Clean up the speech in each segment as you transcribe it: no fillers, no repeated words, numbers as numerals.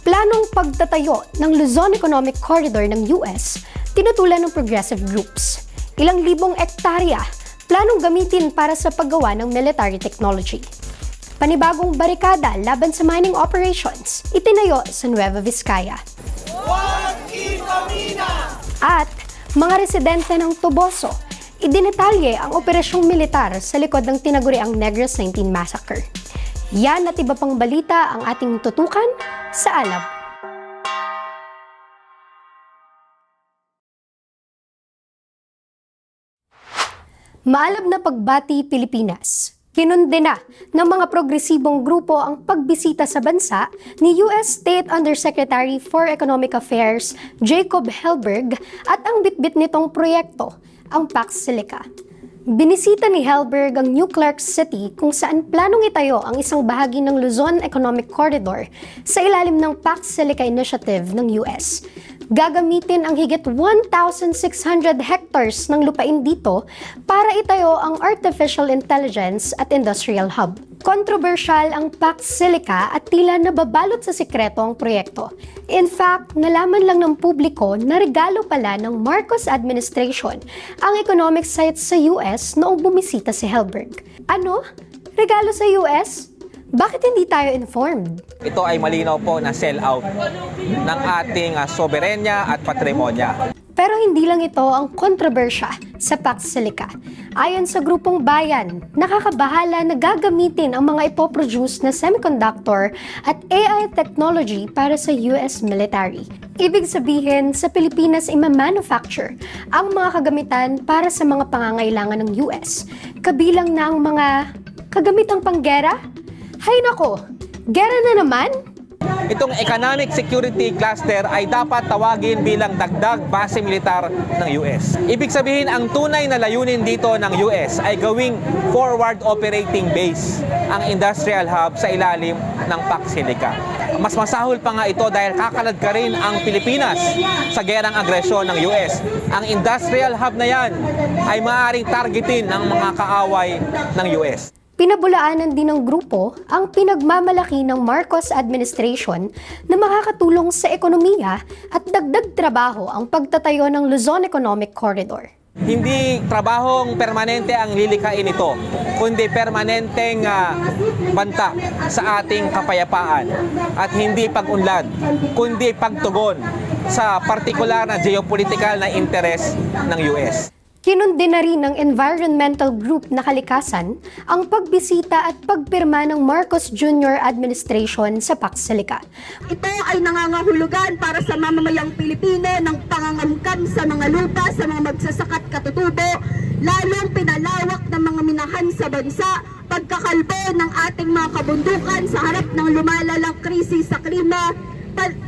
Planong pagtatayo ng Luzon Economic Corridor ng US, tinutulan ng progressive groups. Ilang libong ektarya, planong gamitin para sa paggawa ng military technology. Panibagong barikada laban sa mining operations, itinayo sa Nueva Vizcaya. At mga residente ng Toboso, idinetalye ang operasyong militar sa likod ng tinaguriang Negros 19 Massacre. Yan at iba pang balita ang ating tutukan sa Alab. Maalab na pagbati Pilipinas. Kinundena ng mga progresibong grupo ang pagbisita sa bansa ni US State Undersecretary for Economic Affairs Jacob Helberg at ang bitbit nitong proyekto, ang Pax Silica. Binisita ni Helberg ang New Clark City kung saan planong itayo ang isang bahagi ng Luzon Economic Corridor sa ilalim ng Pax Silica Initiative ng US. Gagamitin ang higit 1,600 hectares ng lupain dito para itayo ang Artificial Intelligence at Industrial Hub. Kontrobersyal ang Pax Silica at tila nababalot sa sikreto ang proyekto. In fact, nalaman lang ng publiko na regalo pala ng Marcos administration ang economic sites sa US noong bumisita si Helberg. Ano? Regalo sa US? Bakit hindi tayo informed? Ito ay malinaw po na sell-out ng ating soberenya at patrimonya. Pero hindi lang ito ang kontrobersya sa Pax Silica. Ayon sa grupong bayan, nakakabahala na gagamitin ang mga ipoproduce na semiconductor at AI technology para sa US military. Ibig sabihin, sa Pilipinas i-manufacture ang mga kagamitan para sa mga pangangailangan ng US. Kabilang na ang mga kagamitang panggera? Hay nako, gera na naman? Itong Economic Security Cluster ay dapat tawagin bilang dagdag base militar ng US. Ibig sabihin, ang tunay na layunin dito ng US ay gawing forward operating base ang industrial hub sa ilalim ng Pax Silica. Mas masahol pa nga ito dahil kakalad ka rin ang Pilipinas sa gerang agresyon ng US. Ang industrial hub na yan ay maaaring targetin ng mga kaaway ng US. Pinabulaanan din ng grupo ang pinagmamalaki ng Marcos administration na makakatulong sa ekonomiya at dagdag trabaho ang pagtatayo ng Luzon Economic Corridor. Hindi trabahong permanente ang lilikain ito, kundi permanenteng banta sa ating kapayapaan at hindi pag-unlad, kundi pagtugon sa partikular na geopolitical na interes ng US. Kinundi na rin ng environmental group na Kalikasan ang pagbisita at pagpirma ng Marcos Jr. administration sa Pax Silica. Ito ay nangangahulugan para sa mamamayang Pilipino ng pangangamkam sa mga lupa, sa mga magsasaka't katutubo, lalong pinalawak ng mga minahan sa bansa, pagkakalbo ng ating mga kabundukan sa harap ng lumalalang krisis sa klima,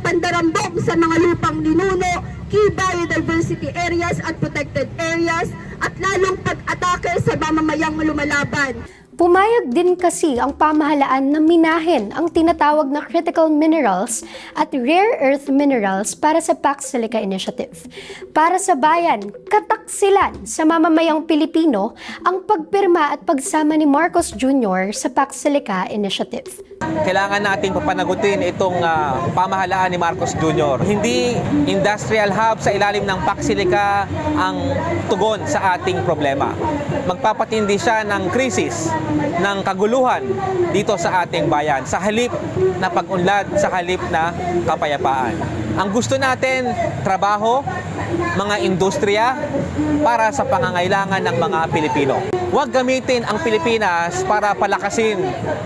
pandarambong sa mga lupang ninuno, key biodiversity areas at protected areas, at lalong pag-atake sa mamamayang lumalaban. Pumayag din kasi ang pamahalaan na minahin ang tinatawag na critical minerals at rare earth minerals para sa Pax Silica Initiative. Para sa bayan, kataksilan sa mamamayang Pilipino ang pagpirma at pagsama ni Marcos Jr. sa Pax Silica Initiative. Kailangan natin papanagutin itong pamahalaan ni Marcos Jr. Hindi industrial hub sa ilalim ng Pax Silica ang tugon sa ating problema. Magpapatindi siya ng krisis, ng kaguluhan dito sa ating bayan, sa halip na pag-unlad, sa halip na kapayapaan. Ang gusto natin, trabaho, mga industriya para sa pangangailangan ng mga Pilipino. Huwag gamitin ang Pilipinas para palakasin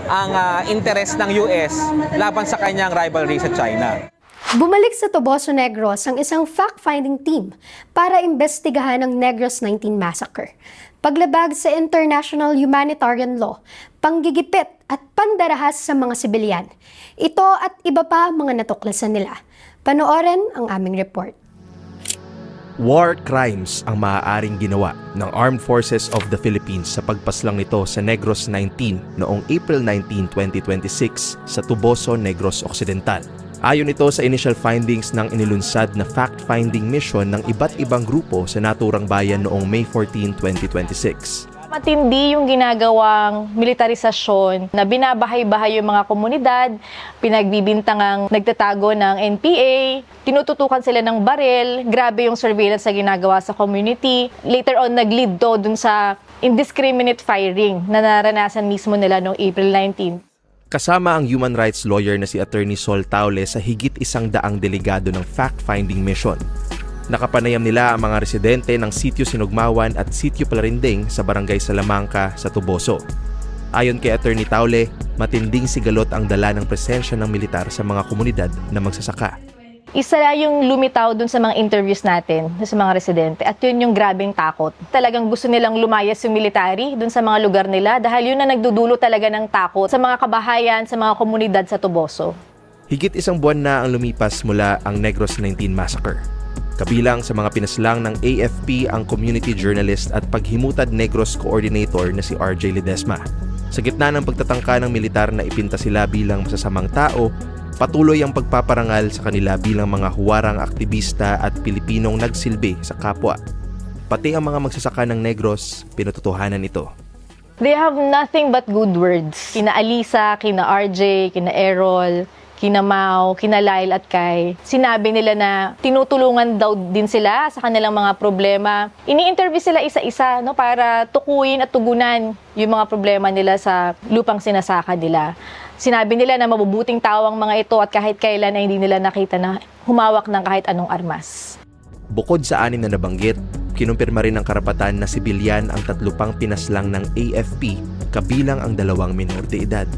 ang interes ng US laban sa kanyang rivalry sa China. Bumalik sa Toboso Negros ang isang fact-finding team para imbestigahan ang Negros 19 Massacre. Paglabag sa international humanitarian law, panggigipit at pandarahas sa mga sibilyan. Ito at iba pa mga natuklasan nila. Panoorin ang aming report. War crimes ang maaaring ginawa ng Armed Forces of the Philippines sa pagpaslang nito sa Negros 19 noong April 19, 2026 sa Toboso, Negros Occidental. Ayon ito sa initial findings ng inilunsad na fact-finding mission ng iba't ibang grupo sa naturang bayan noong May 14, 2026. Matindi yung ginagawang militarisasyon na binabahay-bahay yung mga komunidad, pinagbibintangang nagtatago ng NPA, tinututukan sila ng baril, grabe yung surveillance na ginagawa sa community. Later on, nag-lead to dun sa indiscriminate firing na naranasan mismo nila noong April 19. Kasama ang human rights lawyer na si Attorney Sol Taule sa higit 100 delegado ng fact-finding mission. Nakapanayam nila ang mga residente ng Sitio Sinugmawan at Sitio Palarinding sa Barangay Salamanca sa Tuboso. Ayon kay Attorney Taule, matinding sigalot ang dala ng presensya ng militar sa mga komunidad na magsasaka. Isa yung lumitaw dun sa mga interviews natin sa mga residente at yun yung grabing takot. Talagang gusto nilang lumayas yung military dun sa mga lugar nila dahil yun na nagdudulo talaga ng takot sa mga kabahayan, sa mga komunidad sa Tuboso. Higit 1 buwan na ang lumipas mula ang Negros 19 Massacre. Kabilang sa mga pinaslang ng AFP ang community journalist at paghimutad Negros coordinator na si RJ Ledesma. Sa gitna ng pagtatangka ng militar na ipinta sila bilang masasamang tao, patuloy ang pagpaparangal sa kanila bilang mga huwarang aktivista at Pilipinong nagsilbi sa kapwa. Pati ang mga magsasaka ng Negros, pinutotohanan ito. They have nothing but good words. Kina Alisa, kina RJ, kina Errol, kina Mau, kina Lyle at Kai. Sinabi nila na tinutulungan daw din sila sa kanilang mga problema. Ini-interview sila isa-isa no, para tukuyin at tugunan yung mga problema nila sa lupang sinasaka nila. Sinabi nila na mabubuting tao ang mga ito at kahit kailan ay hindi nila nakita na humawak ng kahit anong armas. Bukod sa 6 na nabanggit, kinumpirma rin ng karapatan na sibilyan ang 3 pang pinaslang ng AFP, kabilang ang 2 minor de edad.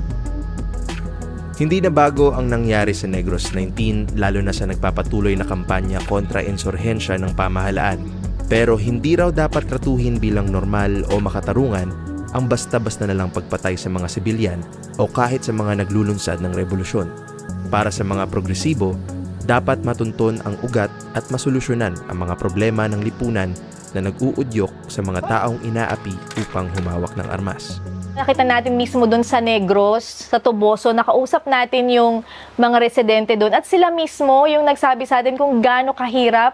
Hindi na bago ang nangyari sa Negros 19 lalo na sa nagpapatuloy na kampanya kontra insurhensya ng pamahalaan. Pero hindi raw dapat tratuhin bilang normal o makatarungan ang basta-basta na lang pagpatay sa mga sibilyan o kahit sa mga naglulunsad ng revolusyon. Para sa mga progresibo, dapat matunton ang ugat at masolusyonan ang mga problema ng lipunan na nag-uudyok sa mga taong inaapi upang humawak ng armas. Nakita natin mismo doon sa Negros, sa Tuboso, nakausap natin yung mga residente doon at sila mismo yung nagsabi sa atin kung gaano kahirap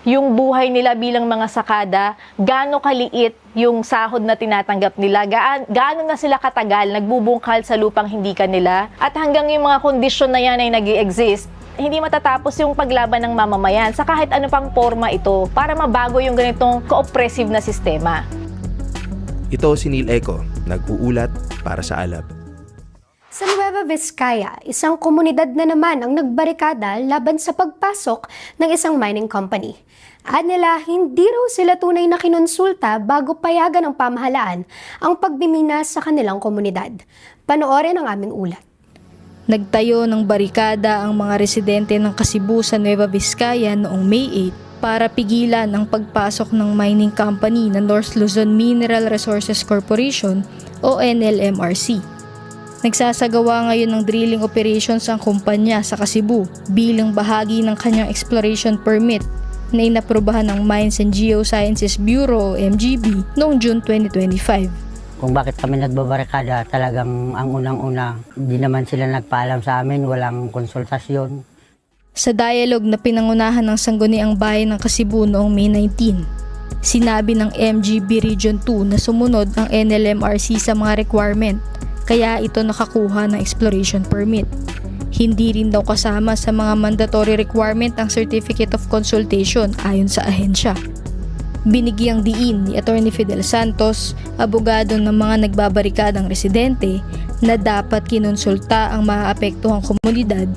yung buhay nila bilang mga sakada, gaano kaliit yung sahod na tinatanggap nila, gaano na sila katagal nagbubungkal sa lupang hindi kanila at hanggang yung mga kondisyon na yan ay nag-i-exist, hindi matatapos yung paglaban ng mamamayan sa kahit ano pang forma ito para mabago yung ganitong co-oppressive na sistema. Ito si Neil Eco, nag-uulat para sa Alab. Sa Nueva Vizcaya, isang komunidad na naman ang nagbarikada laban sa pagpasok ng isang mining company. At nila, hindi raw sila tunay na kinonsulta bago payagan ng pamahalaan ang pagbimina sa kanilang komunidad. Panoorin ang aming ulat. Nagtayo ng barikada ang mga residente ng Kasibu sa Nueva Vizcaya noong May 8 para pigilan ang pagpasok ng mining company na North Luzon Mineral Resources Corporation o NLMRC. Nagsasagawa ngayon ng drilling operations ang kumpanya sa Kasibu bilang bahagi ng kanyang exploration permit na inaprubahan ng Mines and Geosciences Bureau o MGB noong June 2025. Kung bakit kami nagbabarikada, talagang ang unang-una, hindi naman sila nagpaalam sa amin, walang konsultasyon. Sa dialogue na pinangunahan ng Sangguniang Bayan ng Kasibu noong May 19, sinabi ng MGB Region 2 na sumunod ang NLMRC sa mga requirement, kaya ito nakakuha ng exploration permit. Hindi rin daw kasama sa mga mandatory requirement ang Certificate of Consultation ayon sa ahensya. Binigyang diin ni Attorney Fidel Santos, abogado ng mga nagbabarikadang residente, na dapat kinonsulta ang maaapektuhang komunidad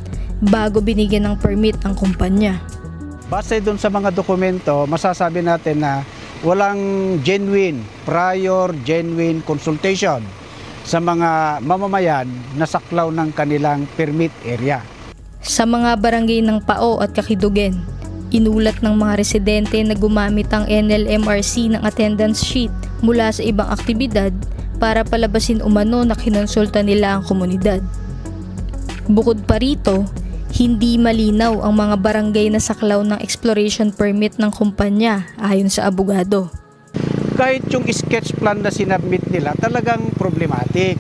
bago binigyan ng permit ang kumpanya. Base doon sa mga dokumento, masasabi natin na walang prior genuine consultation sa mga mamamayan na saklaw ng kanilang permit area. Sa mga barangay ng Pao at Kakidugen, inulat ng mga residente na gumamit ang NLMRC ng attendance sheet mula sa ibang aktibidad para palabasin umano na kinonsulta nila ang komunidad. Bukod pa rito, hindi malinaw ang mga barangay na saklaw ng exploration permit ng kumpanya ayon sa abogado. Kahit yung sketch plan na sinabmit nila talagang problematic.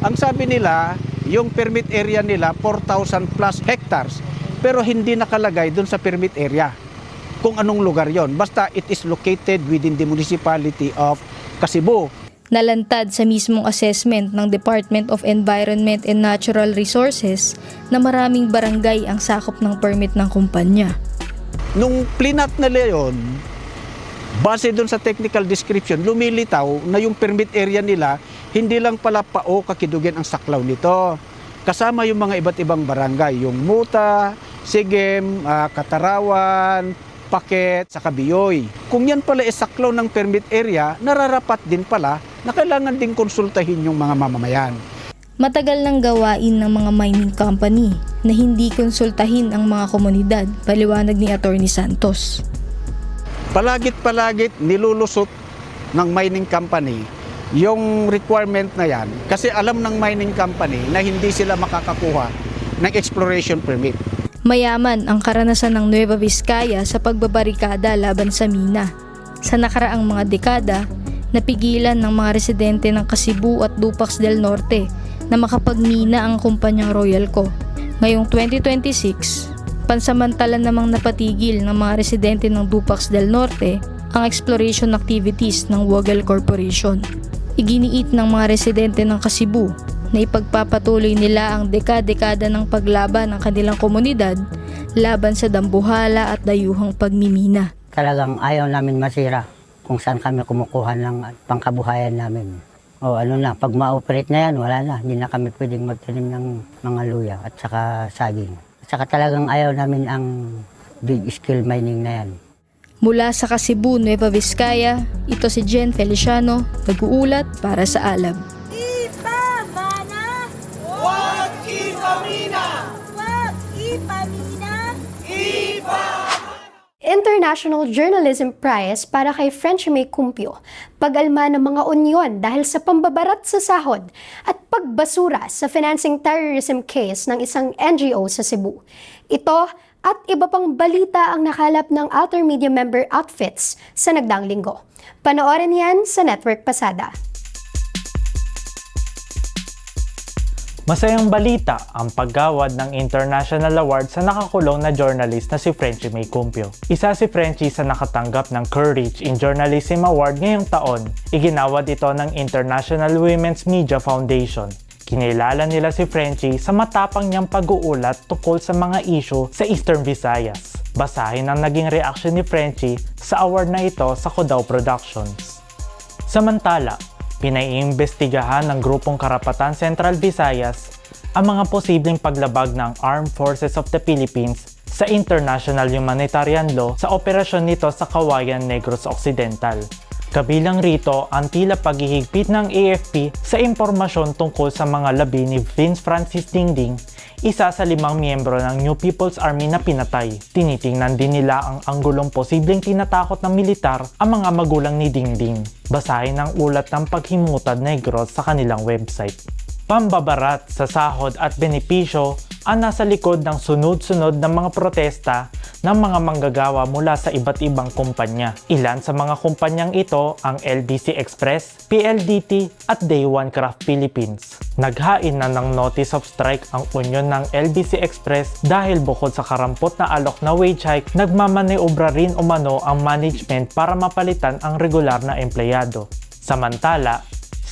Ang sabi nila, yung permit area nila 4,000 plus hectares pero hindi nakalagay dun sa permit area kung anong lugar yon. Basta it is located within the municipality of Kasibu. Nalantad sa mismong assessment ng Department of Environment and Natural Resources na maraming barangay ang sakop ng permit ng kumpanya. Nung plinat nila yun, base doon sa technical description, lumilitaw na yung permit area nila, hindi lang pala Pao, Kakidugin ang saklaw nito. Kasama yung mga iba't ibang barangay, yung Muta, Sigem, Katarawan, Paket, sa Biyoy. Kung yan pala saklaw ng permit area, nararapat din pala na kailangan din konsultahin yung mga mamamayan. Matagal nang gawain ng mga mining company na hindi konsultahin ang mga komunidad, paliwanag ni Atty. Santos. Palagit nilulusot ng mining company yung requirement na yan kasi alam ng mining company na hindi sila makakakuha ng exploration permit. Mayaman ang karanasan ng Nueva Vizcaya sa pagbabarikada laban sa mina. Sa nakaraang mga dekada, napigilan ng mga residente ng Kasibu at Dupax del Norte na makapagmina ang kumpanyang Royalco. Ngayong 2026, pansamantala namang napatigil ng mga residente ng Dupax del Norte ang exploration activities ng Wogel Corporation. Iginiit ng mga residente ng Kasibu na ipagpapatuloy nila ang dekada-dekada ng paglaban ng kanilang komunidad laban sa dambuhala at dayuhang pagmimina. Talagang ayaw namin masira kung saan kami kumukuha ng pangkabuhayan namin. O pag ma-operate na yan, wala na. Hindi na kami pwedeng magtanim ng mga luya at saka saging. At saka talagang ayaw namin ang big scale mining na yan. Mula sa Kasibu, Nueva Vizcaya, ito si Jen Feliciano, nag-uulat para sa Alab. International Journalism Prize para kay Frenchie May Cumpio, pag-alma ng mga unyon dahil sa pambabarat sa sahod at pagbasura sa financing terrorism case ng isang NGO sa Cebu. Ito at iba pang balita ang nakalap ng Alter Media member outfits sa nagdaang linggo. Panoorin yan sa Network Pasada. Masayang balita ang paggawad ng International Award sa nakakulong na journalist na si Frenchie May Cumpio. Isa si Frenchie sa nakatanggap ng Courage in Journalism Award ngayong taon. Iginawad ito ng International Women's Media Foundation. Kinilala nila si Frenchie sa matapang niyang pag-uulat tungkol sa mga issue sa Eastern Visayas. Basahin ang naging reaksyon ni Frenchie sa award na ito sa Codao Productions. Samantala, pinaiimbestigahan ng Grupong Karapatan Central Visayas ang mga posibleng paglabag ng Armed Forces of the Philippines sa International Humanitarian Law sa operasyon nito sa Kawayan Negros Occidental. Kabilang rito ang tila paghihigpit ng AFP sa impormasyon tungkol sa mga labi ni Vince Francis Dingding, isa sa 5 miyembro ng New People's Army na pinatay. Tinitingnan din nila ang anggulong posibleng tinatakot ng militar ang mga magulang ni Dingding. Basahin ang ulat ng Paghimutad Negros sa kanilang website. Pambabarat sa sahod at benepisyo ang nasa likod ng sunod-sunod na mga protesta ng mga manggagawa mula sa iba't ibang kumpanya. Ilan sa mga kumpanyang ito ang LBC Express, PLDT at Day One Craft Philippines. Naghain na ng notice of strike ang union ng LBC Express dahil bukod sa karampot na alok na wage hike, nagmamaneobra rin umano ang management para mapalitan ang regular na empleyado. Samantala,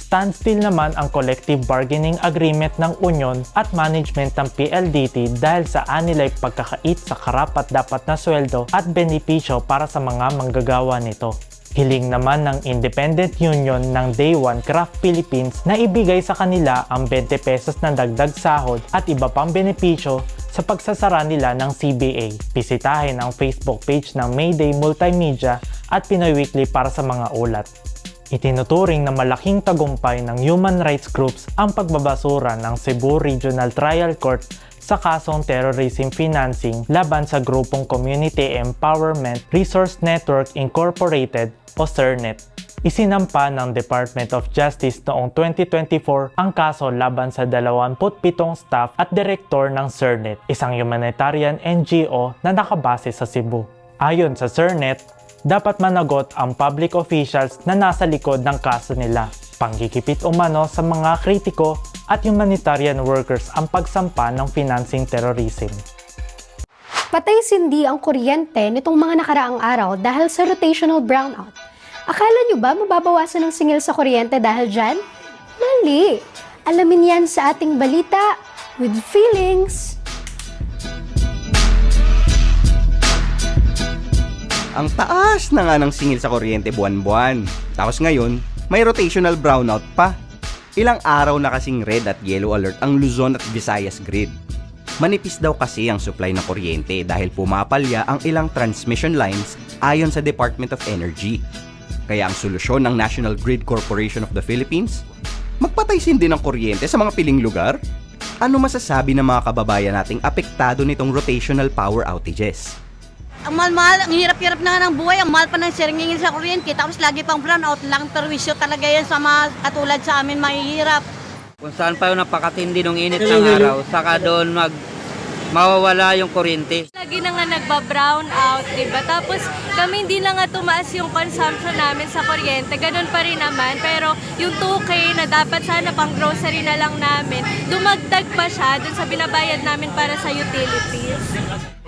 standstill naman ang collective bargaining agreement ng union at management ng PLDT dahil sa anilay pagkakait sa karapat-dapat na sweldo at benepisyo para sa mga manggagawa nito. Hiling naman ng Independent Union ng Day One Craft Philippines na ibigay sa kanila ang 20 pesos na dagdag sahod at iba pang benepisyo sa pagsasara nila ng CBA. Bisitahin ang Facebook page ng Mayday Multimedia at Pinoy Weekly para sa mga ulat. Itinuturing na malaking tagumpay ng human rights groups ang pagbabasura ng Cebu Regional Trial Court sa kasong terrorism financing laban sa grupong Community Empowerment Resource Network Incorporated o CERNET. Isinampa ng Department of Justice noong 2024 ang kaso laban sa 27 staff at direktor ng CERNET, isang humanitarian NGO na nakabase sa Cebu. Ayon sa CERNET, dapat managot ang public officials na nasa likod ng kaso nila. Panggigipit umano sa mga kritiko at humanitarian workers ang pagsampa ng financing terrorism. Patay sindi ang kuryente nitong mga nakaraang araw dahil sa rotational brownout. Akala nyo ba mababawasan ng singil sa kuryente dahil dyan? Mali! Alamin yan sa ating balita with feelings. Ang taas na nga ng singil sa kuryente buwan-buwan. Tapos ngayon, may rotational brownout pa. Ilang araw na kasing red at yellow alert ang Luzon at Visayas grid. Manipis daw kasi ang supply ng kuryente dahil pumapalya ang ilang transmission lines ayon sa Department of Energy. Kaya ang solusyon ng National Grid Corporation of the Philippines, magpataysin din ng kuryente sa mga piling lugar? Ano masasabi ng mga kababayan nating apektado nitong rotational power outages? Ang mahal-mahal, ang hirap-hirap na nga ng buhay, ang mahal pa ng siringingin sa kuryente, tapos lagi pang brownout, lang perwisyo talaga yan sa mga katulad sa amin mahihirap. Kung saan pa yung napakatindi ng init ng araw, saka doon mawawala yung kuryente. Lagi na nga nagba-brown out, diba? Tapos kami hindi na nga tumaas yung consumption namin sa kuryente, ganun pa rin naman. Pero yung 2K na dapat sana pang grocery na lang namin, dumagdag pa siya dun sa binabayad namin para sa utilities.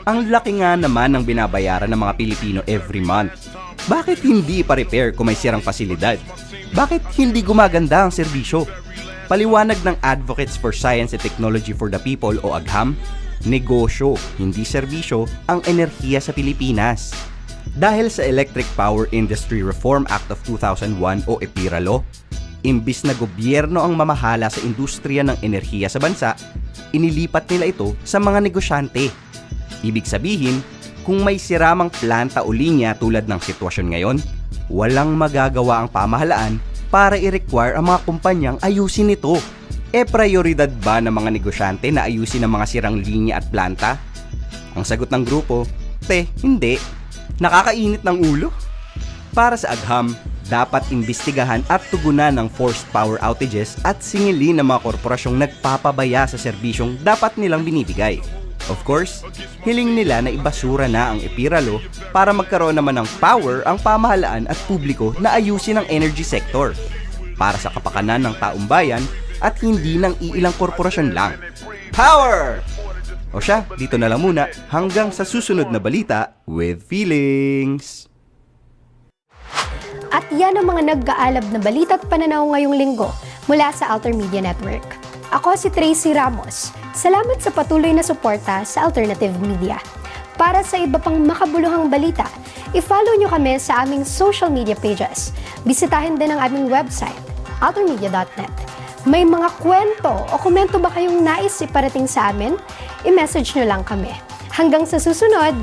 Ang laki nga naman ng binabayaran ng mga Pilipino every month. Bakit hindi pa-repair kung may sirang pasilidad? Bakit hindi gumaganda ang serbisyo? Paliwanag ng Advocates for Science and Technology for the People o AGHAM, negosyo, hindi serbisyo, ang enerhiya sa Pilipinas. Dahil sa Electric Power Industry Reform Act of 2001 o EPIRA Law, imbis na gobyerno ang mamahala sa industriya ng enerhiya sa bansa, inilipat nila ito sa mga negosyante. Ibig sabihin, kung may siramang planta o linya tulad ng sitwasyon ngayon, walang magagawa ang pamahalaan para i-require ang mga kumpanyang ayusin ito. Prioridad ba ng mga negosyante na ayusin ang mga sirang linya at planta? Ang sagot ng grupo, hindi. Nakakainit ng ulo. Para sa AGHAM, dapat imbestigahan at tugunan ng forced power outages at singilin ng mga korporasyong nagpapabaya sa serbisyong dapat nilang binibigay. Of course, hiling nila na ibasura na ang EPIRA Law para magkaroon naman ng power ang pamahalaan at publiko na ayusin ang energy sector para sa kapakanan ng taong bayan at hindi ng iilang korporasyon lang. Power! O siya, dito na lang muna hanggang sa susunod na balita with feelings. At yan ang mga nag-aalab na balita at pananaw ngayong linggo mula sa Alter Media Network. Ako si Tracy Ramos. Salamat sa patuloy na suporta sa Alternative Media. Para sa iba pang makabuluhang balita, i-follow nyo kami sa aming social media pages. Bisitahin din ang aming website, altermedia.net. May mga kwento o komento ba kayong nais iparating sa amin? I-message nyo lang kami. Hanggang sa susunod!